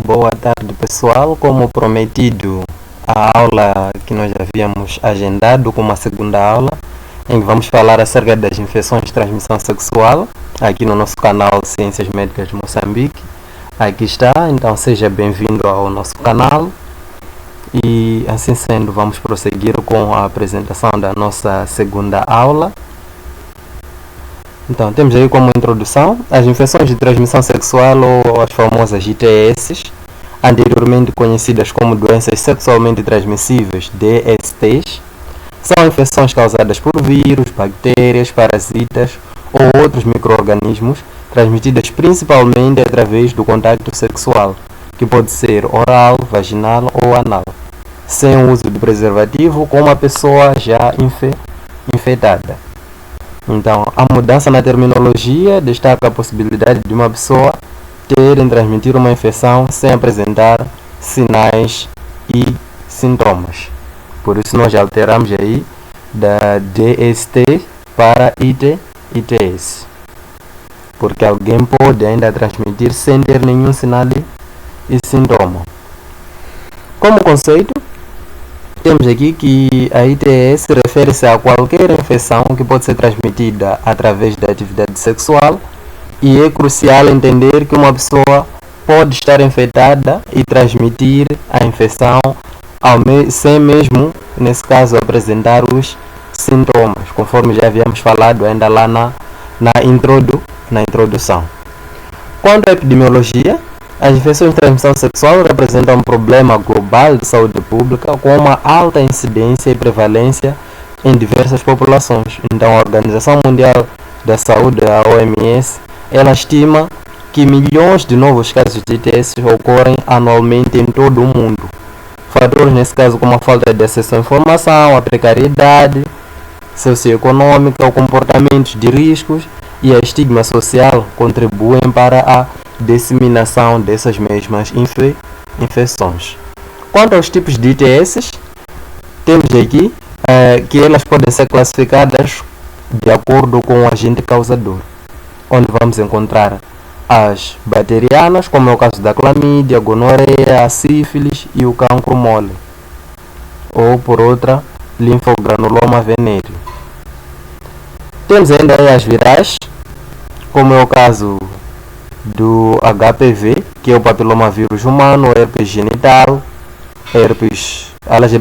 Boa tarde, pessoal. Como prometido, a aula que nós havíamos agendado como a segunda aula, em que vamos falar acerca das infecções de transmissão sexual, aqui no nosso canal Ciências Médicas de Moçambique. Aqui está, então seja bem-vindo ao nosso canal. E assim sendo, vamos prosseguir com a apresentação da nossa segunda aula. Então, temos aí como introdução as infecções de transmissão sexual ou as famosas ITS, anteriormente conhecidas como doenças sexualmente transmissíveis, DSTs. São infecções causadas por vírus, bactérias, parasitas ou outros micro-organismos, transmitidas principalmente através do contacto sexual, que pode ser oral, vaginal ou anal, sem o uso de preservativo, com uma pessoa já infectada. Então, a mudança na terminologia destaca a possibilidade de uma pessoa transmitir uma infecção sem apresentar sinais e sintomas. Por isso nós alteramos aí da DST para ITS. Porque alguém pode ainda transmitir sem ter nenhum sinal e sintoma. Como conceito, temos aqui que a ITS refere-se a qualquer infecção que pode ser transmitida através da atividade sexual, e é crucial entender que uma pessoa pode estar infectada e transmitir a infecção sem mesmo, nesse caso, apresentar os sintomas, conforme já havíamos falado ainda lá na introdução. Quanto à epidemiologia, as infecções de transmissão sexual representam um problema global de saúde pública com uma alta incidência e prevalência em diversas populações. Então, a Organização Mundial da Saúde, a OMS, ela estima que milhões de novos casos de ITS ocorrem anualmente em todo o mundo. Fatores, nesse caso, como a falta de acesso à informação, a precariedade socioeconômica, o comportamento de riscos e a estigma social contribuem para a disseminação dessas mesmas infecções. Quanto aos tipos de ITS, temos aqui que elas podem ser classificadas de acordo com o agente causador, onde vamos encontrar as bacterianas, como é o caso da clamídia, gonorreia, a sífilis e o cancro mole, ou por outra, linfogranuloma venéreo. Temos ainda aí as virais, como é o caso do HPV, que é o papilomavírus humano, herpes genital,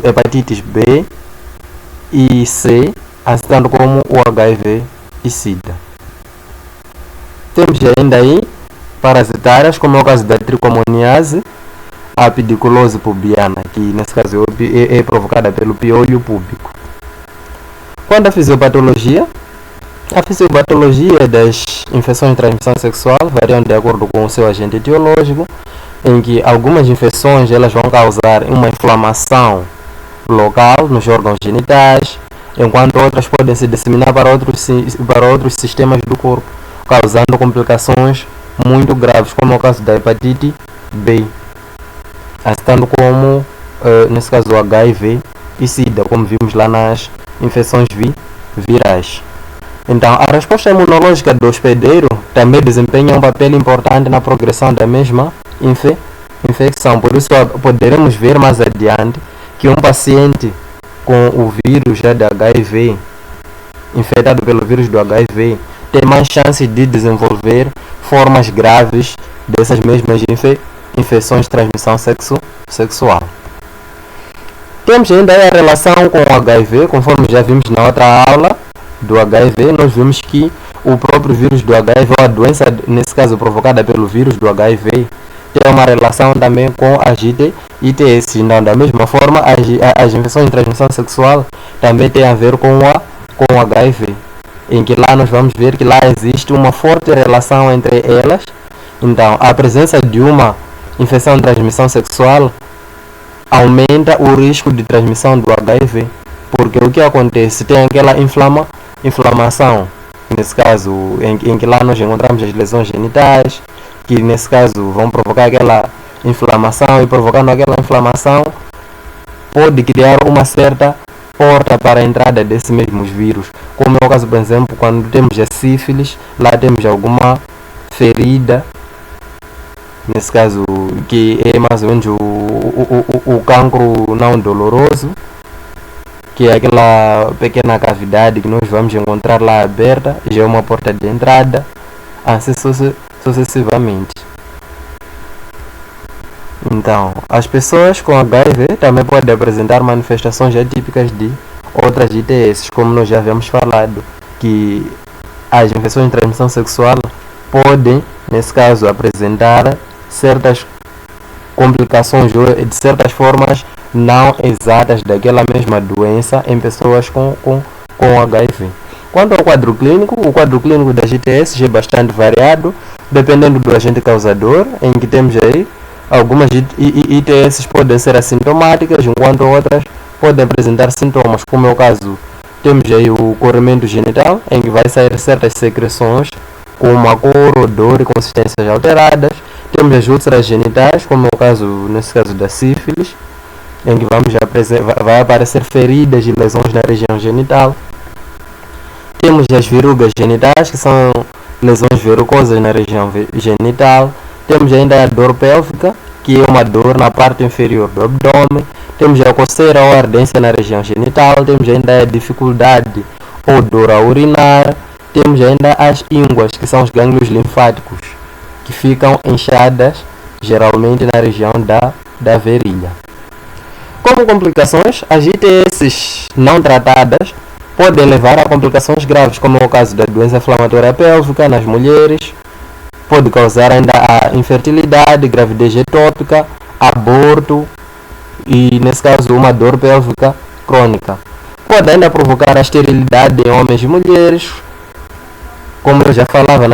hepatites B e C, assim como o HIV e SIDA. Temos ainda aí parasitárias, como é o caso da tricomoniase, a pediculose pubiana, que nesse caso é provocada pelo piolho púbico. Quanto à fisiopatologia, a fisiopatologia das infecções de transmissão sexual variam de acordo com o seu agente etiológico, em que algumas infecções elas vão causar uma inflamação local nos órgãos genitais, enquanto outras podem se disseminar para outros sistemas do corpo, causando complicações muito graves, como é o caso da hepatite B, assim como, nesse caso, o HIV e SIDA, como vimos lá nas infecções virais. Então, a resposta imunológica do hospedeiro também desempenha um papel importante na progressão da mesma infecção. Por isso, poderemos ver mais adiante que um paciente com o vírus de HIV, infectado pelo vírus do HIV, tem mais chances de desenvolver formas graves dessas mesmas infecções de transmissão sexual. Temos ainda a relação com o HIV, conforme já vimos na outra aula do HIV, nós vimos que o próprio vírus do HIV, ou a doença, nesse caso provocada pelo vírus do HIV, tem uma relação também com as ITS. Então, da mesma forma, as infecções de transmissão sexual também têm a ver com o HIV, em que lá nós vamos ver que lá existe uma forte relação entre elas. Então, a presença de uma infecção de transmissão sexual aumenta o risco de transmissão do HIV, porque o que acontece? Tem aquela inflamação, nesse caso, em que lá nós encontramos as lesões genitais, que nesse caso vão provocar aquela inflamação, e provocando aquela inflamação pode criar uma certa porta para a entrada desses mesmos vírus, como é o caso, por exemplo, quando temos a sífilis, lá temos alguma ferida nesse caso, que é mais ou menos o cancro não doloroso, que é aquela pequena cavidade que nós vamos encontrar lá aberta, já é uma porta de entrada, assim sucessivamente. Então, as pessoas com HIV também podem apresentar manifestações atípicas de outras ITS, como nós já havíamos falado, que as infecções de transmissão sexual podem, nesse caso, apresentar certas complicações de certas formas não exatas daquela mesma doença em pessoas com HIV. Quanto ao quadro clínico, o quadro clínico das ITS é bastante variado, dependendo do agente causador, em que temos aí algumas ITS podem ser assintomáticas, enquanto outras podem apresentar sintomas, como é o caso, temos aí o corrimento genital, em que vai sair certas secreções com uma cor, odor e consistências alteradas. Temos as úlceras genitais, como é o caso, nesse caso da sífilis, em que vai aparecer feridas e lesões na região genital. Temos as verrugas genitais, que são lesões verrucosas na região genital. Temos ainda a dor pélvica, que é uma dor na parte inferior do abdômen. Temos a coceira ou ardência na região genital. Temos ainda a dificuldade ou dor a urinar. Temos ainda as ínguas, que são os gânglios linfáticos, que ficam inchadas, geralmente na região da virilha. Como complicações, as ITS não tratadas podem levar a complicações graves, como é o caso da doença inflamatória pélvica nas mulheres, pode causar ainda a infertilidade, gravidez ectópica, aborto e, nesse caso, uma dor pélvica crônica. Pode ainda provocar a esterilidade em homens e mulheres, como eu já falava,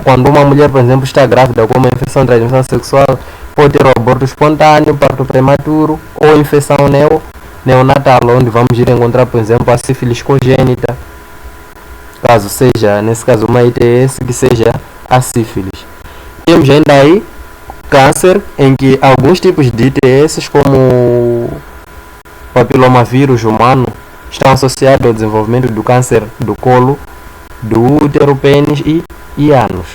quando uma mulher, por exemplo, está grávida com uma infecção de transmissão sexual, pode ter o aborto espontâneo, parto prematuro ou infecção neonatal, onde vamos ir encontrar, por exemplo, a sífilis congênita, caso seja, nesse caso, uma ITS que seja a sífilis. Temos ainda aí câncer, em que alguns tipos de ITS, como o papilomavírus humano, estão associados ao desenvolvimento do câncer do colo, do útero, pênis e ânus.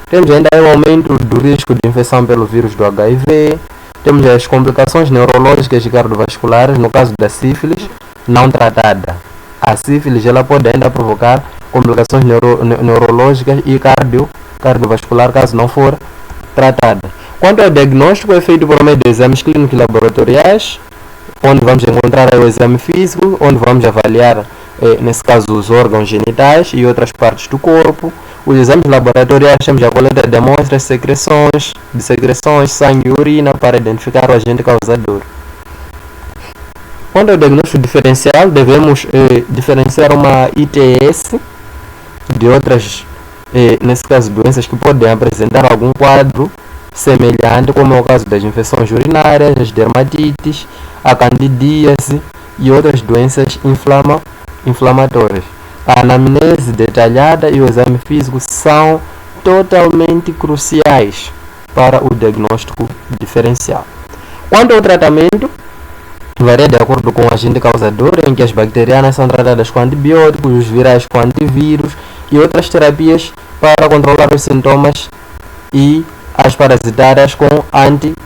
Temos ainda o aumento do risco de infecção pelo vírus do HIV. Temos as complicações neurológicas e cardiovasculares, no caso da sífilis não tratada. A sífilis ela pode ainda provocar complicações neurológicas e cardiovascular, caso não for tratada. Quanto ao diagnóstico, é feito por meio de exames clínicos e laboratoriais, onde vamos encontrar o exame físico, onde vamos avaliar, nesse caso, os órgãos genitais e outras partes do corpo. Os exames laboratoriais temos a coleta de amostras de secreções, sangue e urina para identificar o agente causador. Quanto ao diagnóstico diferencial, devemos diferenciar uma ITS de outras, nesse caso, doenças que podem apresentar algum quadro semelhante, como é o caso das infecções urinárias, as dermatites, a candidíase e outras doenças inflamatórias. A anamnese detalhada e o exame físico são totalmente cruciais para o diagnóstico diferencial. Quanto ao tratamento, varia de acordo com o agente causador, em que as bacterianas são tratadas com antibióticos, os virais com antivírus e outras terapias para controlar os sintomas, e as parasitárias com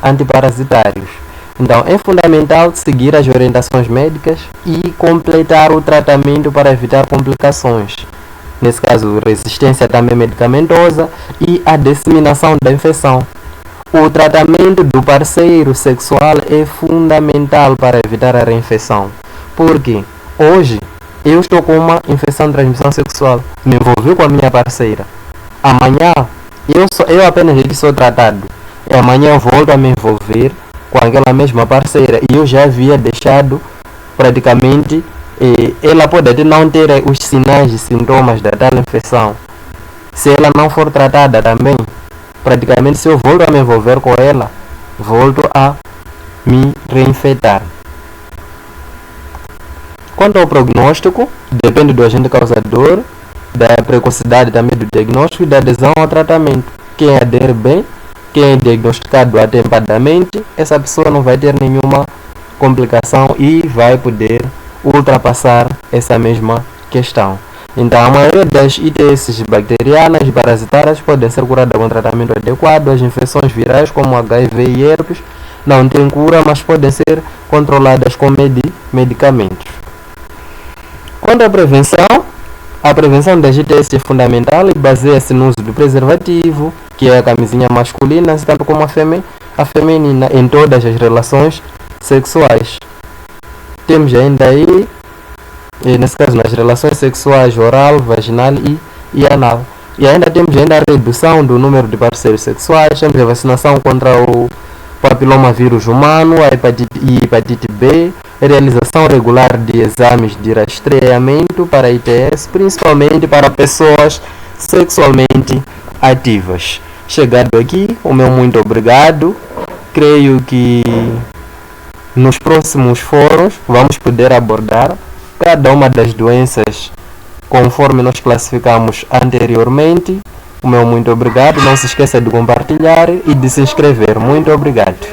antiparasitários. Então, é fundamental seguir as orientações médicas e completar o tratamento para evitar complicações. Nesse caso, resistência também medicamentosa e a disseminação da infecção. O tratamento do parceiro sexual é fundamental para evitar a reinfecção. Porque hoje eu estou com uma infecção de transmissão sexual, me envolvi com a minha parceira. Amanhã eu apenas sou tratado. E amanhã eu volto a me envolver com aquela mesma parceira e eu já havia deixado praticamente, ela pode até não ter os sinais e sintomas da tal infecção. Se ela não for tratada também, praticamente, se eu volto a me envolver com ela, volto a me reinfectar. Quanto ao prognóstico, depende do agente causador, da precocidade também do diagnóstico e da adesão ao tratamento. Quem adere bem, quem é diagnosticado atempadamente, essa pessoa não vai ter nenhuma complicação e vai poder ultrapassar essa mesma questão. Então, a maioria das ITS bacterianas e parasitárias podem ser curadas com tratamento adequado. As infecções virais, como HIV e herpes, não têm cura, mas podem ser controladas com medicamentos. Quanto à prevenção das ITS é fundamental e baseia-se no uso do preservativo, que é a camisinha masculina, assim tanto como a feminina, em todas as relações sexuais. Temos ainda aí, nesse caso, nas relações sexuais oral, vaginal e anal. E ainda temos ainda a redução do número de parceiros sexuais, temos a vacinação contra o papilomavírus humano, a hepatite B, realização regular de exames de rastreamento para ITS, principalmente para pessoas sexualmente ativas. Chegado aqui, o meu muito obrigado. Creio que nos próximos fóruns vamos poder abordar cada uma das doenças conforme nós classificamos anteriormente. O meu muito obrigado. Não se esqueça de compartilhar e de se inscrever. Muito obrigado.